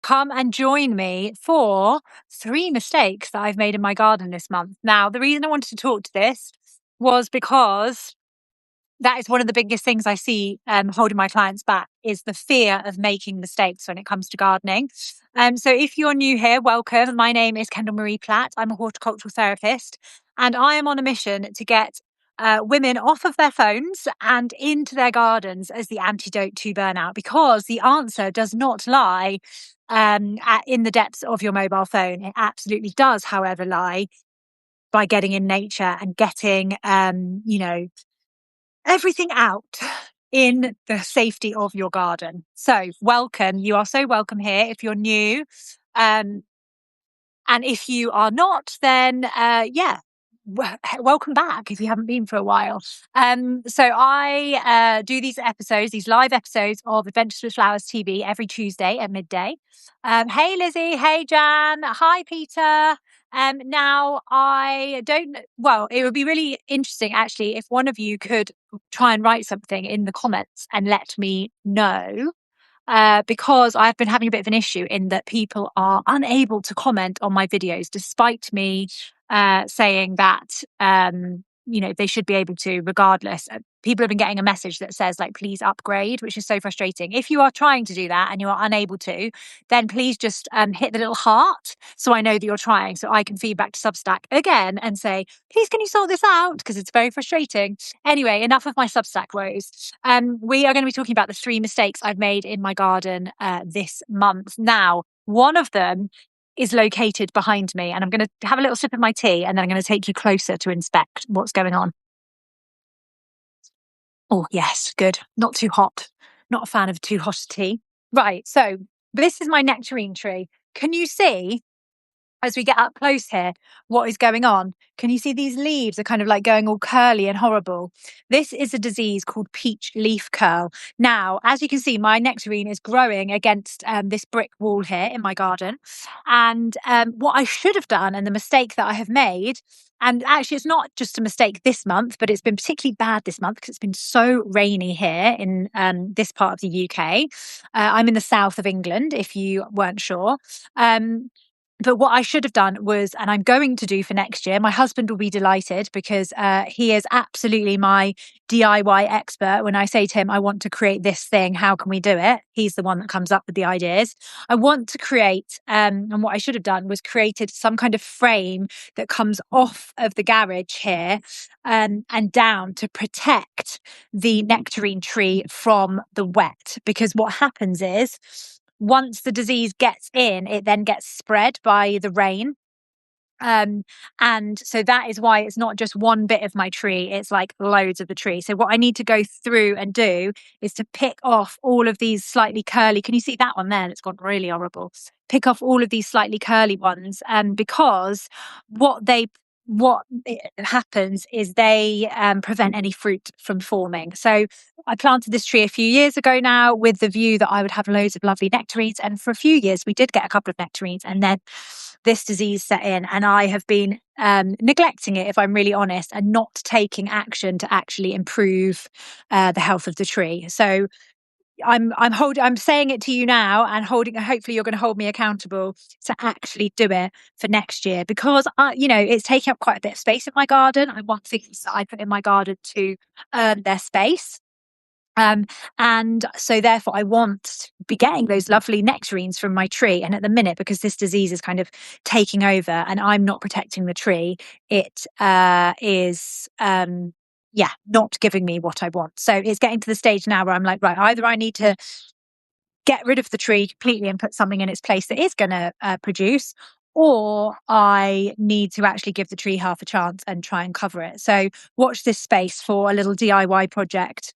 come and join me for 3 mistakes that I've made in my garden this month. Now, the reason I wanted to talk to this was because that is one of the biggest things I see holding my clients back is the fear of making mistakes when it comes to gardening. So if you're new here, welcome. My name is Kendall Marie Platt. I'm a horticultural therapist, and I am on a mission to get women off of their phones and into their gardens as the antidote to burnout, because the answer does not lie in the depths of your mobile phone. It absolutely does, however, lie by getting in nature and getting, everything out in the safety of your garden. So welcome. You are so welcome here if you're new. And if you are not, then welcome back if you haven't been for a while. So I do these live episodes of Adventures with Flowers TV every Tuesday at midday. Hey Lizzie, hey Jan, hi Peter. Now it would be really interesting actually if one of you could try and write something in the comments and let me know. Because I've been having a bit of an issue in that people are unable to comment on my videos, despite me saying that, they should be able to regardless. People have been getting a message that says, like, please upgrade, which is so frustrating. If you are trying to do that and you are unable to, then please just hit the little heart so I know that you're trying, so I can feed back to Substack again and say, please, can you sort this out? Because it's very frustrating. Anyway, enough of my Substack woes. We are going to be talking about the 3 mistakes I've made in my garden this month. Now, one of them is located behind me, and I'm going to have a little sip of my tea and then I'm going to take you closer to inspect what's going on. Oh, yes, good. Not too hot. Not a fan of too hot tea. Right, so this is my nectarine tree. Can you see, as we get up close here, what is going on? Can you see these leaves are kind of like going all curly and horrible? This is a disease called peach leaf curl. Now, as you can see, my nectarine is growing against this brick wall here in my garden. And what I should have done, and the mistake that I have made, and actually it's not just a mistake this month, but it's been particularly bad this month because it's been so rainy here in this part of the UK. I'm in the south of England, if you weren't sure. But what I should have done was, and I'm going to do for next year, my husband will be delighted because he is absolutely my DIY expert. When I say to him, I want to create this thing, how can we do it? He's the one that comes up with the ideas. I want to create, and what I should have done was created some kind of frame that comes off of the garage here and down to protect the nectarine tree from the wet. Because what happens is, once the disease gets in, it then gets spread by the rain. And so that is why it's not just one bit of my tree, it's like loads of the tree. So what I need to go through and do is to pick off all of these slightly curly, can you see that one there? It's gone really horrible. Pick off all of these slightly curly ones, because what happens is they prevent any fruit from forming. So I planted this tree a few years ago now with the view that I would have loads of lovely nectarines. And for a few years, we did get a couple of nectarines, and then this disease set in. And I have been neglecting it, if I'm really honest, and not taking action to actually improve the health of the tree. So I'm saying it to you now, and hopefully you're going to hold me accountable to actually do it for next year, because it's taking up quite a bit of space in my garden. I want things that I put in my garden to earn their space. And so therefore I want to be getting those lovely nectarines from my tree. And at the minute, because this disease is kind of taking over and I'm not protecting the tree, it is not giving me what I want. So it's getting to the stage now where I'm like, right, either I need to get rid of the tree completely and put something in its place that is going to produce, or I need to actually give the tree half a chance and try and cover it. So watch this space for a little DIY project,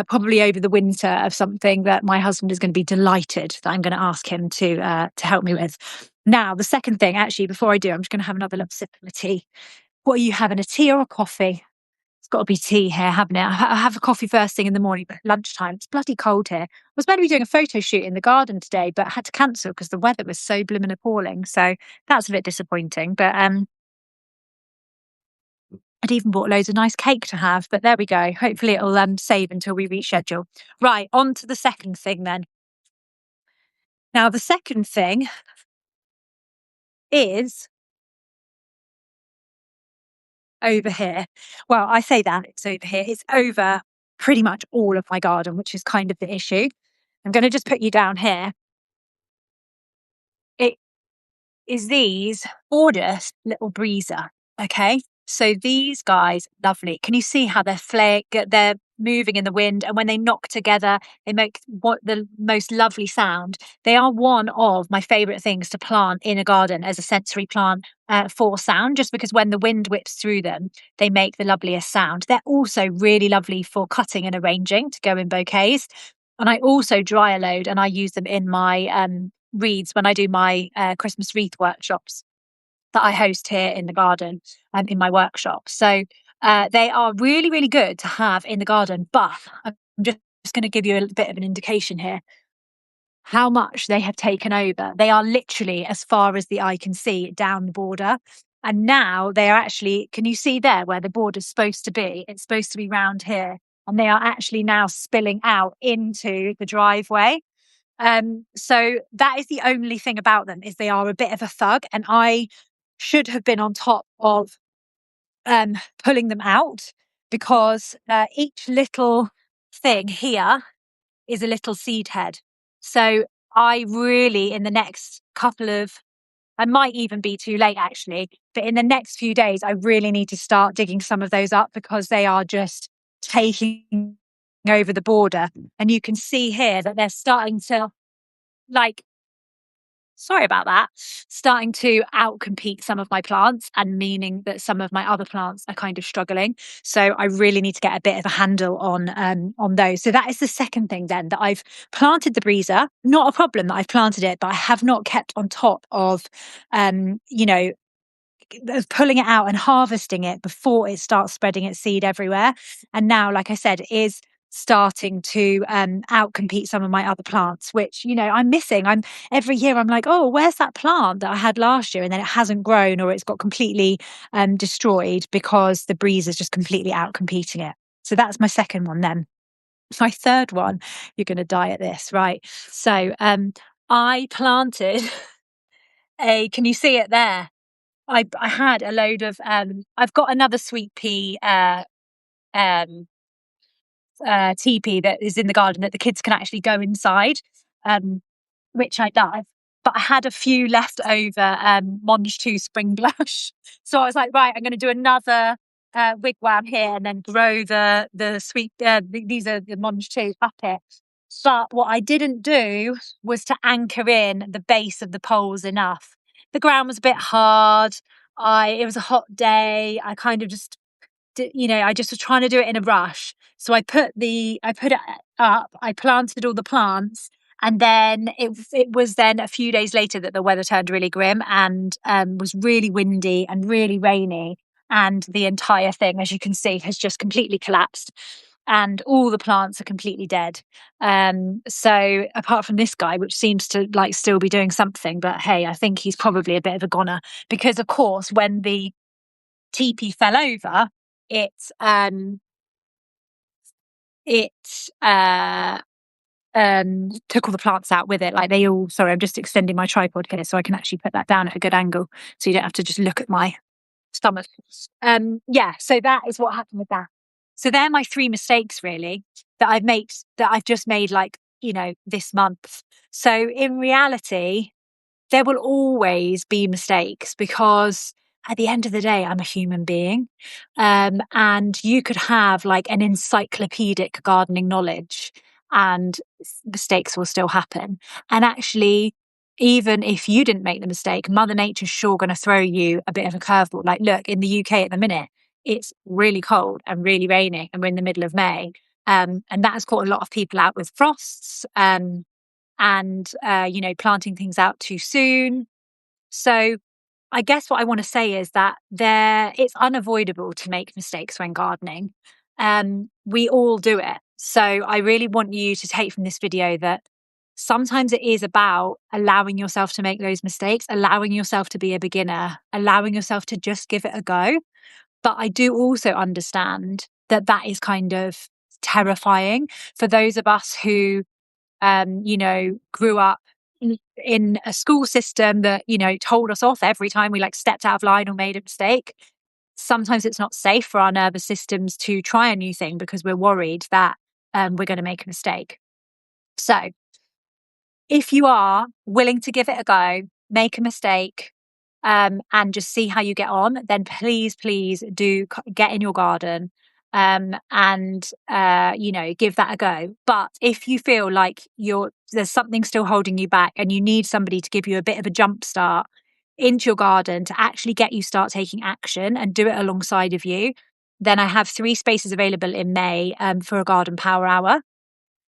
probably over the winter, of something that my husband is going to be delighted that I'm going to ask him to help me with. Now, the second thing, actually, before I do, I'm just going to have another little sip of my tea. What are you having, a tea or a coffee? It's got to be tea here, haven't it? I have a coffee first thing in the morning, but lunchtime, it's bloody cold here. I was meant to be doing a photo shoot in the garden today, but I had to cancel because the weather was so blooming appalling. So that's a bit disappointing. But I'd even bought loads of nice cake to have, but there we go. Hopefully it'll save until we reschedule. Right, on to the second thing then. Now, the second thing is over here. Well, I say that it's over here. It's over pretty much all of my garden, which is kind of the issue. I'm going to just put you down here. It is these gorgeous little Briza. Okay. So these guys, lovely. Can you see how they're moving in the wind, and when they knock together, they make what the most lovely sound. They are one of my favourite things to plant in a garden as a sensory plant for sound, just because when the wind whips through them, they make the loveliest sound. They're also really lovely for cutting and arranging to go in bouquets. And I also dry a load, and I use them in my wreaths when I do my Christmas wreath workshops that I host here in the garden and in my workshop. So they are really, really good to have in the garden. But I'm just going to give you a bit of an indication here how much they have taken over. They are literally as far as the eye can see down the border. And now they are actually, can you see there where the border's supposed to be? It's supposed to be round here. And they are actually now spilling out into the driveway. So that is the only thing about them, is they are a bit of a thug, and I should have been on top of pulling them out, because each little thing here is a little seed head. So I really, in the next I might even be too late actually, but in the next few days, I really need to start digging some of those up, because they are just taking over the border. And you can see here that they're starting to, like, sorry about that, starting to outcompete some of my plants, and meaning that some of my other plants are kind of struggling. So I really need to get a bit of a handle on those. So that is the second thing then, that I've planted the Briza. Not a problem that I've planted it, but I have not kept on top of of pulling it out and harvesting it before it starts spreading its seed everywhere. And now, like I said, it is starting to outcompete some of my other plants, which, I'm missing. Every year I'm like, oh, where's that plant that I had last year? And then it hasn't grown, or it's got completely destroyed, because the breeze is just completely outcompeting it. So that's my second one then. My third one, you're going to die at this, right? So I planted can you see it there? I had a load of I've got another sweet pea teepee that is in the garden that the kids can actually go inside, which I love. But I had a few left over Monge 2 spring blush. So I was like, right, I'm going to do another wigwam here, and then grow the sweet, these are the Monge 2 up it. But what I didn't do was to anchor in the base of the poles enough. The ground was a bit hard. It was a hot day. I kind of just, I just was trying to do it in a rush. So I put it up. I planted all the plants, and then it was then a few days later that the weather turned really grim, and was really windy and really rainy, and the entire thing, as you can see, has just completely collapsed. And all the plants are completely dead. So apart from this guy, which seems to like still be doing something, but hey, I think he's probably a bit of a goner, because of course, when the teepee fell over, it took all the plants out with it. Like sorry, I'm just extending my tripod here so I can actually put that down at a good angle, so you don't have to just look at my stomach. So that is what happened with that. So they're my 3 mistakes really that I've just made, like, this month. So in reality, there will always be mistakes, because at the end of the day, I'm a human being. And you could have like an encyclopedic gardening knowledge, and mistakes will still happen. And actually, even if you didn't make the mistake, Mother Nature's sure going to throw you a bit of a curveball. Like, look, in the UK at the minute, it's really cold and really raining, and we're in the middle of May. And that has caught a lot of people out with frosts. And planting things out too soon. So I guess what I want to say is that it's unavoidable to make mistakes when gardening. We all do it. So I really want you to take from this video that sometimes it is about allowing yourself to make those mistakes, allowing yourself to be a beginner, allowing yourself to just give it a go. But I do also understand that is kind of terrifying for those of us who grew up in a school system that, told us off every time we like stepped out of line or made a mistake. Sometimes it's not safe for our nervous systems to try a new thing because we're worried that we're going to make a mistake. So if you are willing to give it a go, make a mistake, and just see how you get on, then please do get in your garden, and give that a go. But if you feel like there's something still holding you back and you need somebody to give you a bit of a jump start into your garden to actually get you start taking action and do it alongside of you, then I have 3 spaces available in May for a garden power hour,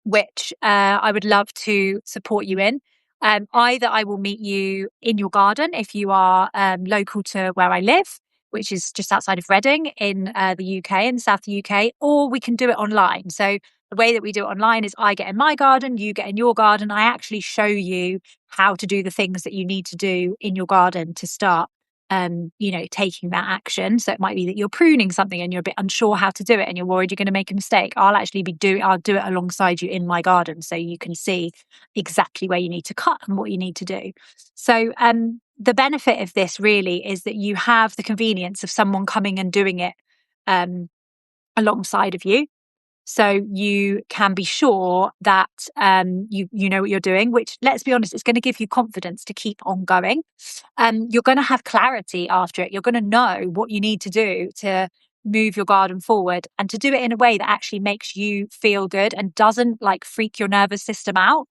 which I would love to support you in. Either I will meet you in your garden if you are local to where I live, which is just outside of Reading in the UK, in the south of the UK, or we can do it online. So the way that we do it online is I get in my garden, you get in your garden. I actually show you how to do the things that you need to do in your garden to start taking that action. So it might be that you're pruning something and you're a bit unsure how to do it and you're worried you're going to make a mistake. I'll do it alongside you in my garden so you can see exactly where you need to cut and what you need to do. So the benefit of this really is that you have the convenience of someone coming and doing it alongside of you. So you can be sure that you know what you're doing, which, let's be honest, is going to give you confidence to keep on going. You're going to have clarity after it. You're going to know what you need to do to move your garden forward and to do it in a way that actually makes you feel good and doesn't like freak your nervous system out.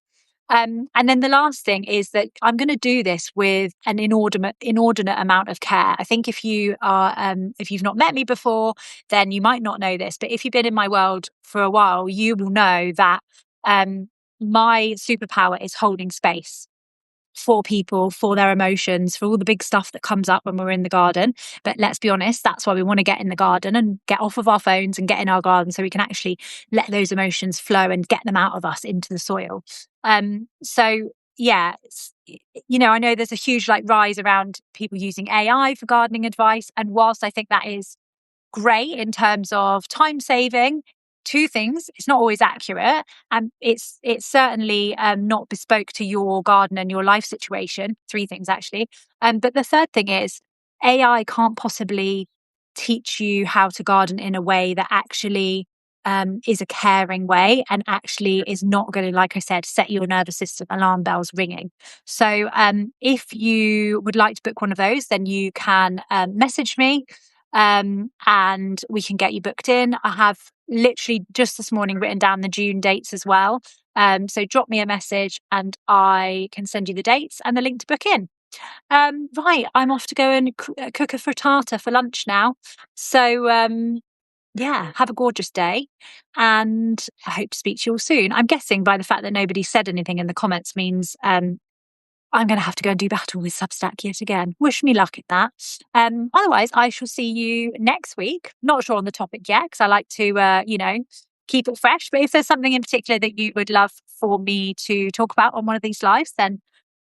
And then the last thing is that I'm going to do this with an inordinate amount of care. I think if you've not met me before, then you might not know this. But if you've been in my world for a while, you will know that my superpower is holding space for people, for their emotions, for all the big stuff that comes up when we're in the garden. But let's be honest, that's why we want to get in the garden and get off of our phones and get in our garden so we can actually let those emotions flow and get them out of us into the soil. So yeah, I know there's a huge rise around people using AI for gardening advice. And whilst I think that is great in terms of time saving, 2 things: it's not always accurate, and it's certainly not bespoke to your garden and your life situation. 3 things actually. But the third thing is AI can't possibly teach you how to garden in a way that actually is a caring way and actually is not going to, like I said, set your nervous system alarm bells ringing. So if you would like to book one of those, then you can message me and we can get you booked in. I have literally just this morning written down the June dates as well. So drop me a message and I can send you the dates and the link to book in. Right, I'm off to go and cook a frittata for lunch now. So yeah, have a gorgeous day and I hope to speak to you all soon. I'm guessing by the fact that nobody said anything in the comments means I'm going to have to go and do battle with Substack yet again. Wish me luck at that. Otherwise, I shall see you next week. Not sure on the topic yet because I like to, keep it fresh. But if there's something in particular that you would love for me to talk about on one of these lives, then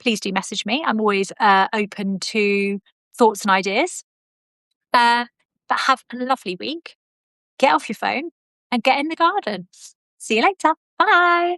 please do message me. I'm always open to thoughts and ideas. But have a lovely week. Get off your phone and get in the garden. See you later. Bye.